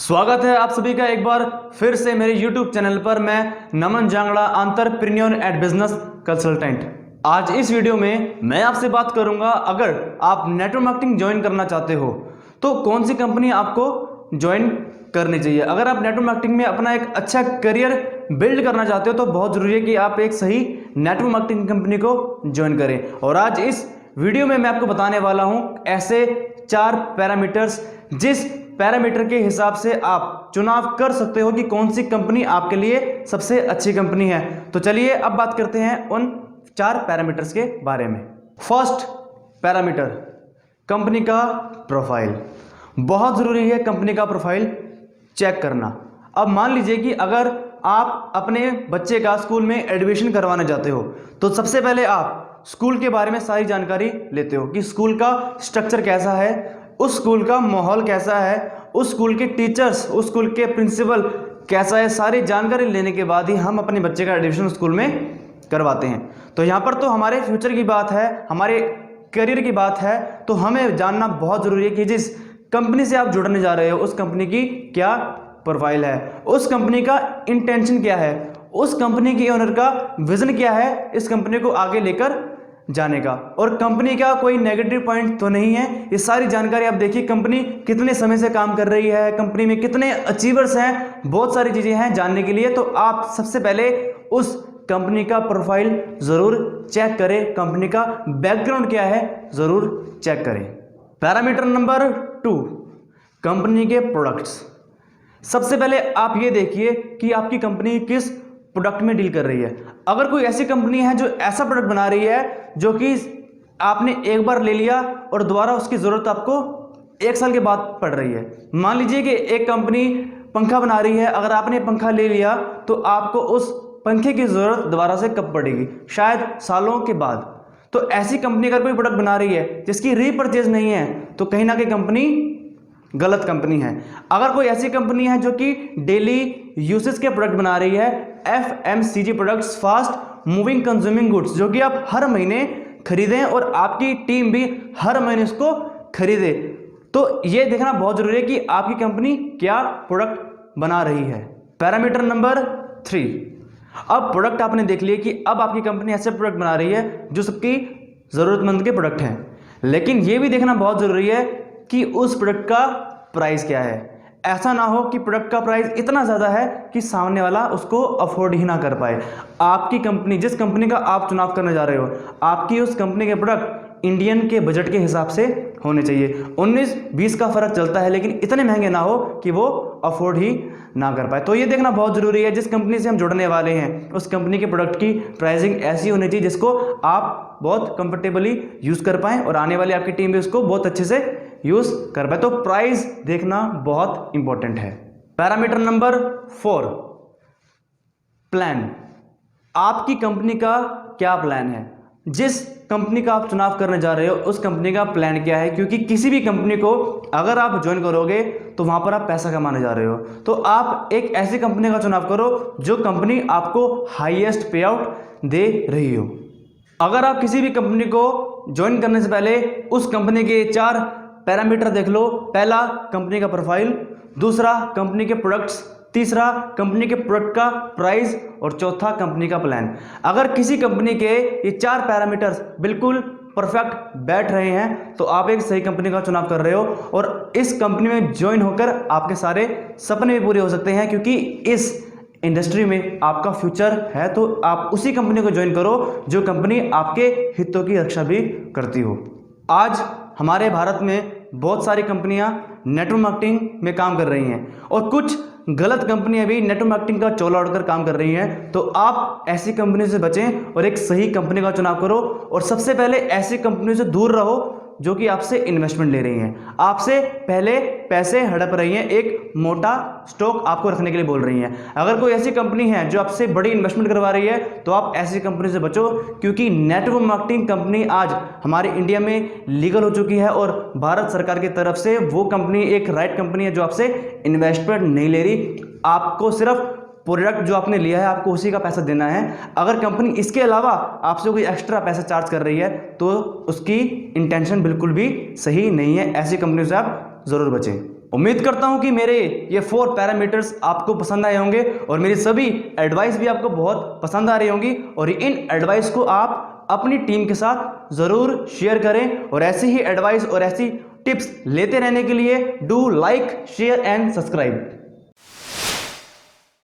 स्वागत है आप सभी का एक बार फिर से मेरे YouTube चैनल पर। मैं Naman Jangra, entrepreneur and business consultant. आज इस वीडियो में मैं आपसे बात करूंगा, अगर आप नेटवर्क मार्केटिंग ज्वाइन करना चाहते हो तो कौन सी कंपनी आपको ज्वाइन करनी चाहिए। अगर आप नेटवर्क मार्केटिंग में अपना एक अच्छा करियर बिल्ड करना चाहते हो तो बहुत ज़रूरी है कि आप एक सही नेटवर्क मार्केटिंग कंपनी को ज्वाइन करें। और आज इस वीडियो में मैं आपको बताने वाला हूं ऐसे 4 पैरामीटर्स जिस पैरामीटर के हिसाब से आप चुनाव कर सकते हो कि कौन सी कंपनी आपके लिए सबसे अच्छी कंपनी है। तो चलिए अब बात करते हैं उन 4 पैरामीटर्स के बारे में। फर्स्ट पैरामीटर, कंपनी का प्रोफाइल। बहुत ज़रूरी है कंपनी का प्रोफाइल चेक करना। अब मान लीजिए कि अगर आप अपने बच्चे का स्कूल में एडमिशन करवाने जाते हो तो सबसे पहले आप स्कूल के बारे में सारी जानकारी लेते हो कि स्कूल का स्ट्रक्चर कैसा है, उस स्कूल का माहौल कैसा है, उस स्कूल के टीचर्स, उस स्कूल के प्रिंसिपल कैसा है। सारी जानकारी लेने के बाद ही हम अपने बच्चे का एडमिशन स्कूल में करवाते हैं। तो यहाँ पर तो हमारे फ्यूचर की बात है, हमारे करियर की बात है, तो हमें जानना बहुत ज़रूरी है कि जिस कंपनी से आप जुड़ने जा रहे हो उस कंपनी की क्या प्रोफाइल है, उस कंपनी का इंटेंशन क्या है, उस कंपनी के ओनर का विजन क्या है इस कंपनी को आगे लेकर जाने का, और कंपनी का कोई नेगेटिव पॉइंट तो नहीं है। ये सारी जानकारी आप देखिए, कंपनी कितने समय से काम कर रही है, कंपनी में कितने अचीवर्स हैं, बहुत सारी चीज़ें हैं जानने के लिए। तो आप सबसे पहले उस कंपनी का प्रोफाइल ज़रूर चेक करें, कंपनी का बैकग्राउंड क्या है ज़रूर चेक करें। पैरामीटर नंबर 2, कंपनी के प्रोडक्ट्स। सबसे पहले आप ये देखिए कि आपकी कंपनी किस प्रोडक्ट में डील कर रही है। अगर कोई ऐसी कंपनी है जो ऐसा प्रोडक्ट बना रही है जो कि आपने एक बार ले लिया और दोबारा उसकी ज़रूरत आपको 1 साल के बाद पड़ रही है। मान लीजिए कि एक कंपनी पंखा बना रही है, अगर आपने पंखा ले लिया तो आपको उस पंखे की ज़रूरत दोबारा से कब पड़ेगी, शायद सालों के बाद। तो ऐसी कंपनी अगर कोई प्रोडक्ट बना रही है जिसकी रीपरचेज नहीं है तो कहीं ना कहीं कंपनी गलत कंपनी है। अगर कोई ऐसी कंपनी है जो कि डेली यूसेज के प्रोडक्ट बना रही है, FMCG products, fast moving consuming goods, जो कि आप हर महीने खरीदें और आपकी टीम भी हर महीने उसको खरीदे, तो ये देखना बहुत जरूरी है कि आपकी कंपनी क्या प्रोडक्ट बना रही है। पैरामीटर नंबर 3, अब प्रोडक्ट आपने देख लिए कि अब आपकी कंपनी ऐसे प्रोडक्ट बना रही है जो सबकी ज़रूरतमंद के प्रोडक्ट हैं, लेकिन ये भी देखना बहुत ज़रूरी है कि उस प्रोडक्ट का प्राइस क्या है। ऐसा ना हो कि प्रोडक्ट का प्राइस इतना ज़्यादा है कि सामने वाला उसको अफोर्ड ही ना कर पाए। आपकी कंपनी, जिस कंपनी का आप चुनाव करने जा रहे हो, आपकी उस कंपनी के प्रोडक्ट इंडियन के बजट के हिसाब से होने चाहिए। 19-20 का फ़र्क चलता है, लेकिन इतने महंगे ना हो कि वो अफोर्ड ही ना कर पाए। तो ये देखना बहुत ज़रूरी है, जिस कंपनी से हम जुड़ने वाले हैं उस कंपनी के प्रोडक्ट की प्राइसिंग ऐसी होनी चाहिए जिसको आप बहुत कंफर्टेबली यूज़ कर पाएँ और आने वाली आपकी टीम भी उसको बहुत अच्छे से यूज़ कर पाए। तो प्राइस देखना बहुत इंपॉर्टेंट है। Parameter number 4, plan. आपकी कंपनी का क्या प्लान है, जिस कंपनी का आप चुनाव करने जा रहे हो उस कंपनी का प्लान क्या है। क्योंकि किसी भी कंपनी को अगर आप ज्वाइन करोगे तो वहां पर आप पैसा कमाने जा रहे हो, तो आप एक ऐसी कंपनी का चुनाव करो जो कंपनी आपको हाईएस्ट पे आउट दे रही हो। अगर आप किसी भी कंपनी को ज्वाइन करने से पहले उस कंपनी के 4 पैरामीटर देख लो। पहला, कंपनी का प्रोफाइल, दूसरा, कंपनी के प्रोडक्ट्स, तीसरा, कंपनी के प्रोडक्ट का प्राइस, और चौथा, कंपनी का प्लान। अगर किसी कंपनी के ये 4 पैरामीटर्स बिल्कुल परफेक्ट बैठ रहे हैं तो आप एक सही कंपनी का चुनाव कर रहे हो और इस कंपनी में ज्वाइन होकर आपके सारे सपने भी पूरे हो सकते हैं। क्योंकि इस इंडस्ट्री में आपका फ्यूचर है, तो आप उसी कंपनी को ज्वाइन करो जो कंपनी आपके हितों की रक्षा भी करती हो। आज हमारे भारत में बहुत सारी कंपनियां नेटवर्क मार्केटिंग में काम कर रही हैं और कुछ गलत कंपनियां भी नेटवर्क मार्केटिंग का चोला ओढ़कर काम कर रही हैं। तो आप ऐसी कंपनी से बचें और एक सही कंपनी का चुनाव करो, और सबसे पहले ऐसी कंपनी से दूर रहो जो कि आपसे इन्वेस्टमेंट ले रही हैं, आपसे पहले पैसे हड़प रही हैं, एक मोटा स्टॉक आपको रखने के लिए बोल रही हैं। अगर कोई ऐसी कंपनी है जो आपसे बड़ी इन्वेस्टमेंट करवा रही है तो आप ऐसी कंपनी से बचो। क्योंकि नेटवर्क मार्केटिंग कंपनी आज हमारे इंडिया में लीगल हो चुकी है और भारत सरकार की तरफ से वो कंपनी एक राइट कंपनी है जो आपसे इन्वेस्टमेंट नहीं ले रही। आपको सिर्फ प्रोडक्ट जो आपने लिया है आपको उसी का पैसा देना है। अगर कंपनी इसके अलावा आपसे कोई एक्स्ट्रा पैसा चार्ज कर रही है तो उसकी इंटेंशन बिल्कुल भी सही नहीं है। ऐसी कंपनी से आप ज़रूर बचें। उम्मीद करता हूं कि मेरे ये 4 पैरामीटर्स आपको पसंद आए होंगे और मेरी सभी एडवाइस भी आपको बहुत पसंद आ रही होंगी और इन एडवाइस को आप अपनी टीम के साथ ज़रूर शेयर करें और ऐसी ही एडवाइस और ऐसी टिप्स लेते रहने के लिए do like, share and subscribe.